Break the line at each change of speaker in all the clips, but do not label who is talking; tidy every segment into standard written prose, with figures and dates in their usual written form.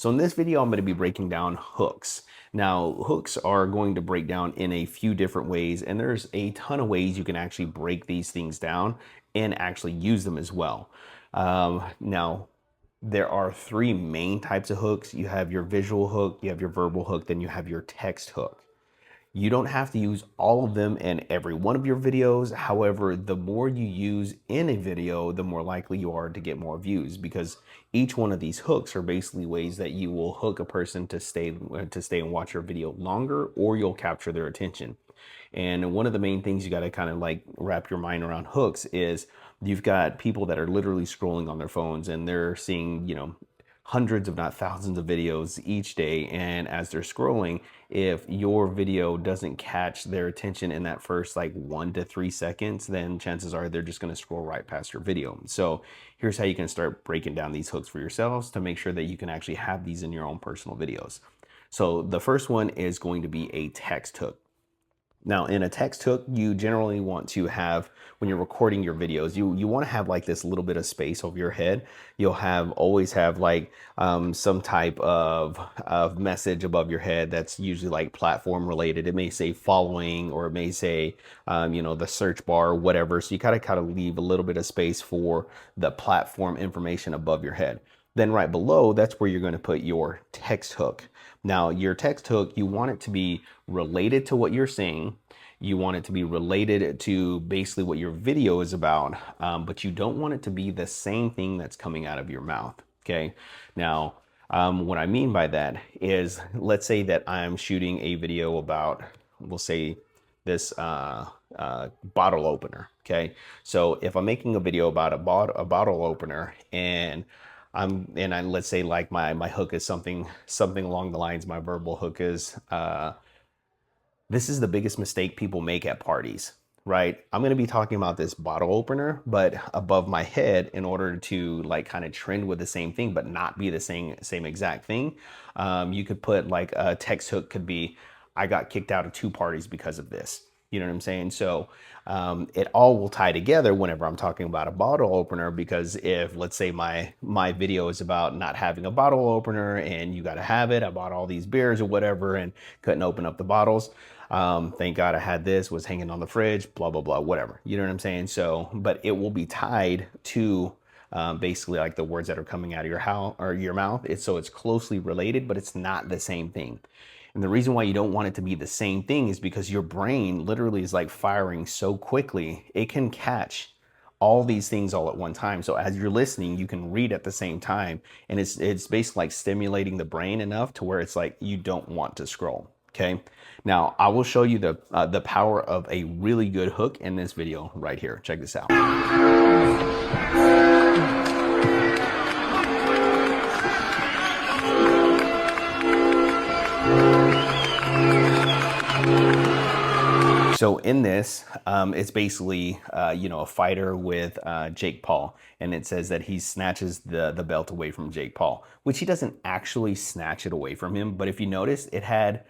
So in this video, I'm going to be breaking down hooks. Now, hooks are going to break down in a few different ways, and there's a ton of ways you can actually break these things down and actually use them as well. Now, there are three main types of hooks. You have your visual hook, you have your verbal hook, then you have your text hook. You don't have to use all of them in every one of your videos. However, the more you use in a video, the more likely you are to get more views, because each one of these hooks are basically ways that you will hook a person to stay and watch your video longer, or you'll capture their attention. And one of the main things you got to kind of like wrap your mind around hooks is you've got people that are literally scrolling on their phones and they're seeing, hundreds if not thousands of videos each day, and as they're scrolling, if your video doesn't catch their attention in that first like 1 to 3 seconds, then chances are they're just going to scroll right past your video. So here's how you can start breaking down these hooks for yourselves to make sure that you can actually have these in your own personal videos. So the first one is going to be a text hook. Now, in a text hook, you generally want to have, when you're recording your videos, you want to have like this little bit of space over your head. You'll always have like some type of message above your head that's usually like platform related. It may say following, or it may say, the search bar or whatever. So you kind of leave a little bit of space for the platform information above your head. Then right below, that's where you're going to put your text hook. Now, your text hook, you want it to be related to what you're saying. You want it to be related to basically what your video is about, but you don't want it to be the same thing that's coming out of your mouth, okay? Now, what I mean by that is, let's say that I'm shooting a video about, we'll say, this bottle opener, okay? So if I'm making a video about a bottle opener, and let's say like my hook is something along the lines, my verbal hook is this is the biggest mistake people make at parties, right? I'm going to be talking about this bottle opener, but above my head, in order to like kind of trend with the same thing but not be the same exact thing, you could put like a text hook could be, I got kicked out of 2 parties because of this. You know what I'm saying? So it all will tie together whenever I'm talking about a bottle opener, because if, let's say, my video is about not having a bottle opener and you got to have it, I bought all these beers or whatever and couldn't open up the bottles. Thank God I had this, was hanging on the fridge, blah, blah, blah, whatever. You know what I'm saying? So, but it will be tied to basically like the words that are coming out of your mouth. So it's closely related, but it's not the same thing. And the reason why you don't want it to be the same thing is because your brain literally is like firing so quickly, it can catch all these things all at one time. So as you're listening, you can read at the same time. And it's basically like stimulating the brain enough to where it's like you don't want to scroll. Okay. Now I will show you the power of a really good hook in this video right here. Check this out. So in this, it's basically, a fighter with Jake Paul, and it says that he snatches the belt away from Jake Paul, which he doesn't actually snatch it away from him. But if you notice, it had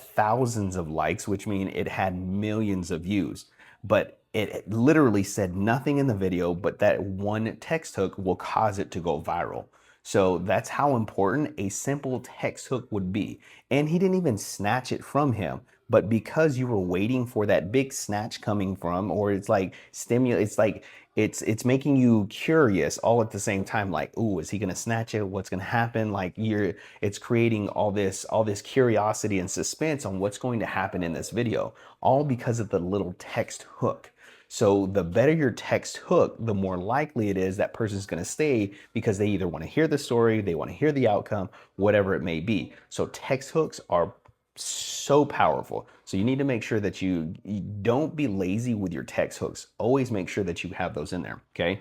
thousands of likes, which means it had millions of views. But it literally said nothing in the video, but that one text hook will cause it to go viral. So that's how important a simple text hook would be. And he didn't even snatch it from him. But because you were waiting for that big snatch coming from, or it's like it's making you curious all at the same time, like, ooh, is he gonna snatch it? What's gonna happen? Like it's creating all this curiosity and suspense on what's going to happen in this video, all because of the little text hook. So the better your text hook, the more likely it is that person's going to stay, because they either want to hear the story, they want to hear the outcome, whatever it may be. So text hooks are so powerful. So you need to make sure that you don't be lazy with your text hooks. Always make sure that you have those in there, okay?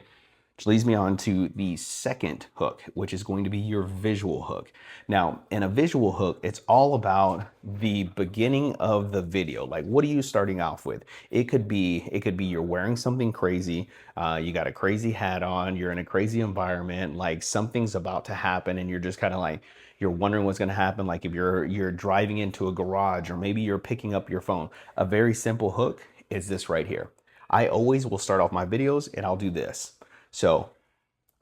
Which leads me on to the second hook, which is going to be your visual hook. Now, in a visual hook, it's all about the beginning of the video. Like, what are you starting off with? It could be you're wearing something crazy, you got a crazy hat on, you're in a crazy environment, like something's about to happen, and you're just kind of like, you're wondering what's going to happen. Like if you're driving into a garage, or maybe you're picking up your phone. A very simple hook is this right here. I always will start off my videos and I'll do this. So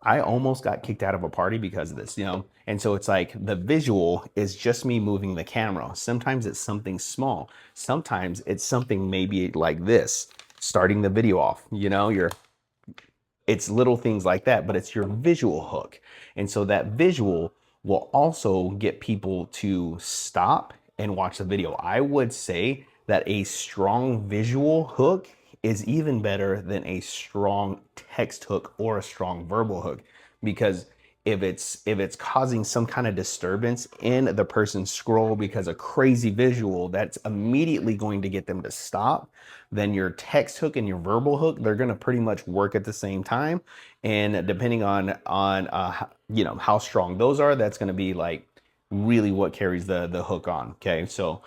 I almost got kicked out of a party because of this, you know? And so it's like the visual is just me moving the camera. Sometimes it's something small. Sometimes it's something maybe like this, starting the video off, you know, it's little things like that, but it's your visual hook. And so that visual will also get people to stop and watch the video. I would say that a strong visual hook is even better than a strong text hook or a strong verbal hook, because if it's causing some kind of disturbance in the person's scroll because a crazy visual, that's immediately going to get them to stop. Then your text hook and your verbal hook, they're going to pretty much work at the same time. And depending on you know, how strong those are, that's going to be like really what carries the hook on. Okay, so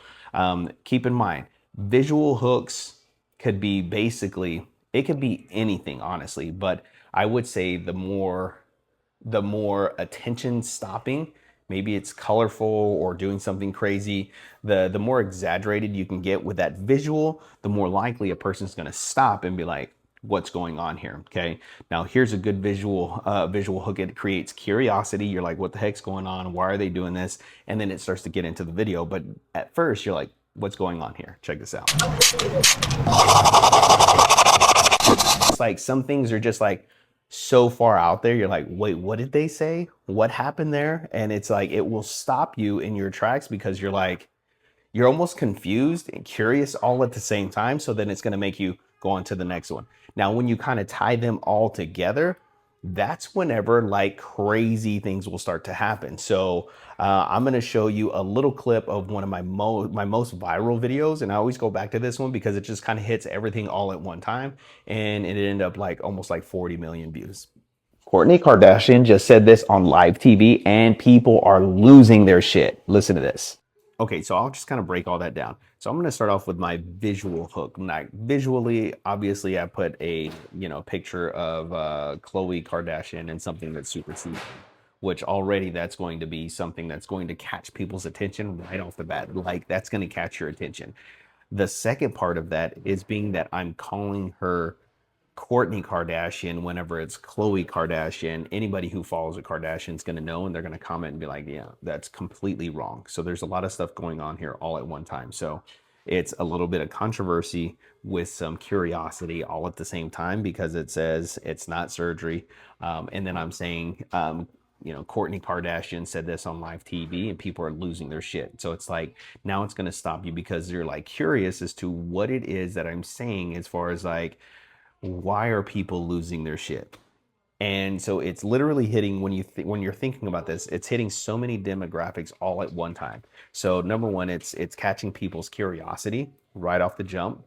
keep in mind, visual hooks could be basically, it could be anything, honestly, but I would say the more attention stopping, maybe it's colorful or doing something crazy, the more exaggerated you can get with that visual, the more likely a person's going to stop and be like, what's going on here? Okay, now here's a good visual hook. It creates curiosity. You're like, what the heck's going on? Why are they doing this? And then it starts to get into the video, but at first you're like, what's going on here? Check this out. It's like some things are just like so far out there, you're like, wait, what did they say? What happened there? And it's like it will stop you in your tracks because you're like, you're almost confused and curious all at the same time. So then it's going to make you go on to the next one. Now, when you kind of tie them all together, that's whenever like crazy things will start to happen. So I'm going to show you a little clip of one of my most viral videos, and I always go back to this one because it just kind of hits everything all at one time, and it ended up like almost like 40 million views. Kourtney Kardashian just said this on live TV, and people are losing their shit. Listen to this. Okay, so I'll just kind of break all that down. So I'm going to start off with my visual hook. Now, visually, obviously, I put a picture of Khloe Kardashian and something that's super seasoned, which already that's going to be something that's going to catch people's attention right off the bat. Like that's going to catch your attention. The second part of that is being that I'm calling her Kourtney Kardashian whenever it's Khloe Kardashian. Anybody who follows a Kardashian is going to know, and they're going to comment and be like, yeah, that's completely wrong. So there's a lot of stuff going on here all at one time. So it's a little bit of controversy with some curiosity all at the same time, because it says it's not surgery. And then I'm saying, Kourtney Kardashian said this on live TV and people are losing their shit. So it's like, now it's going to stop you because you're like curious as to what it is that I'm saying, as far as like, why are people losing their shit? And so it's literally hitting, when you're thinking about this, it's hitting so many demographics all at one time. So number one, it's catching people's curiosity right off the jump,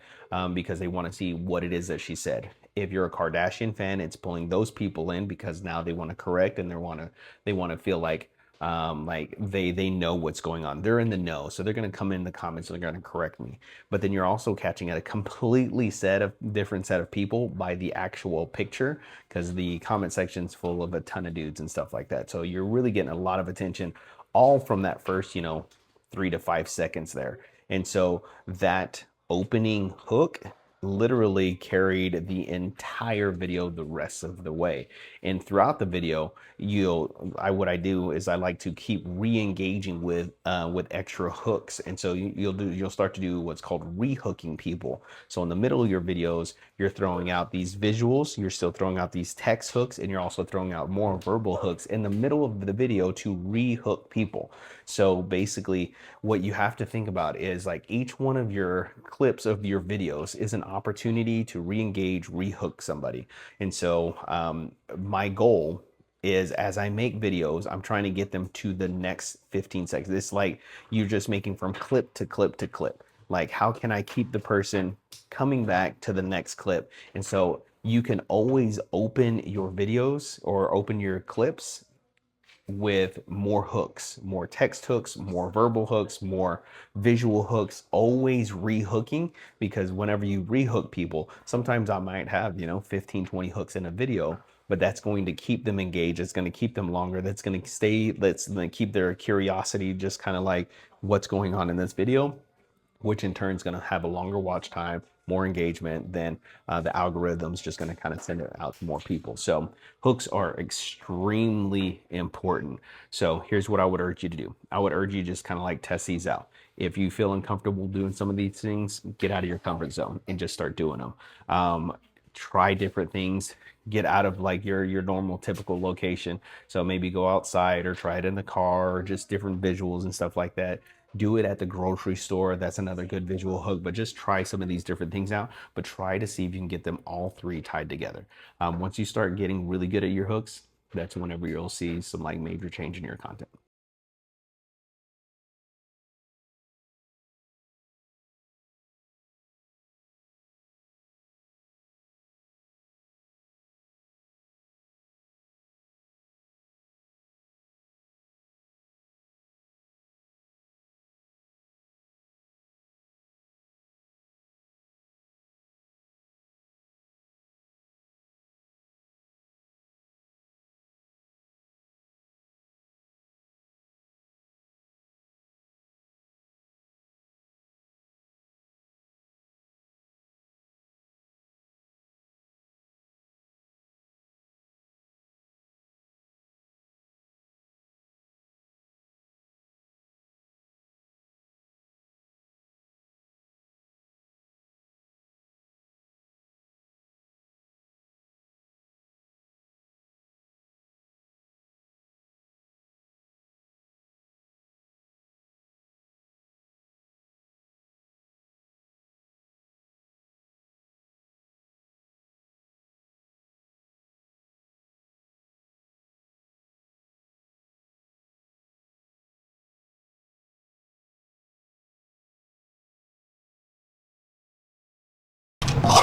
because they want to see what it is that she said. If you're a Kardashian fan, it's pulling those people in because now they want to correct, and they want to feel like they know what's going on. They're in the know, so they're going to come in the comments and they're going to correct me. But then you're also catching a completely different set of people by the actual picture, because the comment section's full of a ton of dudes and stuff like that. So you're really getting a lot of attention all from that first 3 to 5 seconds there. And so that opening hook literally carried the entire video the rest of the way. And throughout the video, what I do is I like to keep re-engaging with extra hooks. And so you'll start to do what's called re-hooking people. So in the middle of your videos, you're throwing out these visuals, you're still throwing out these text hooks, and you're also throwing out more verbal hooks in the middle of the video to re-hook people. So basically what you have to think about is like each one of your clips of your videos is an opportunity to re-engage, re-hook somebody. And so my goal is, as I make videos, I'm trying to get them to the next 15 seconds. It's like you're just making from clip to clip to clip. Like, how can I keep the person coming back to the next clip? And so you can always open your videos or open your clips with more hooks, more text hooks, more verbal hooks, more visual hooks, always re-hooking, because whenever you re-hook people, sometimes I might have, 15, 20 hooks in a video, but that's going to keep them engaged. It's going to keep them longer. That's going to keep their curiosity just kind of like, what's going on in this video, which in turn is going to have a longer watch time, more engagement, then the algorithm's just going to kind of send it out to more people. So hooks are extremely important. So here's what I would urge you to do. I would urge you to just kind of like test these out. If you feel uncomfortable doing some of these things, get out of your comfort zone and just start doing them. Try different things, get out of like your normal typical location. So maybe go outside or try it in the car, or just different visuals and stuff like that. Do it at the grocery store. That's another good visual hook. But just try some of these different things out, but try to see if you can get them all three tied together. Once you start getting really good at your hooks, that's whenever you'll see some like major change in your content.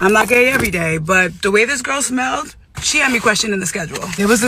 I'm not gay every day, but the way this girl smelled, she had me questioning the schedule. There was